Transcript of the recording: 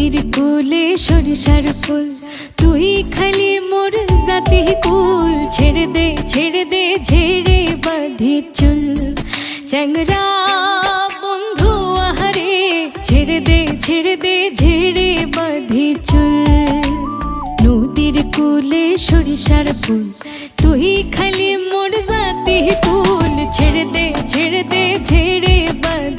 নদীর কোলে সরিষার ফুল, তুই খালি মোর জাতি কুল। ছেড়ে দে ঝেড়ে বাঁধি চুল, চ্যাংরা বন্ধু আহারে। ছেড়ে দে ঝেড়ে বাঁধি চুল। নদীর কোলে সরিষার ফুল, তুই খালি মোর জাতি কুল। ছেড়ে দে ঝেড়ে বাঁধি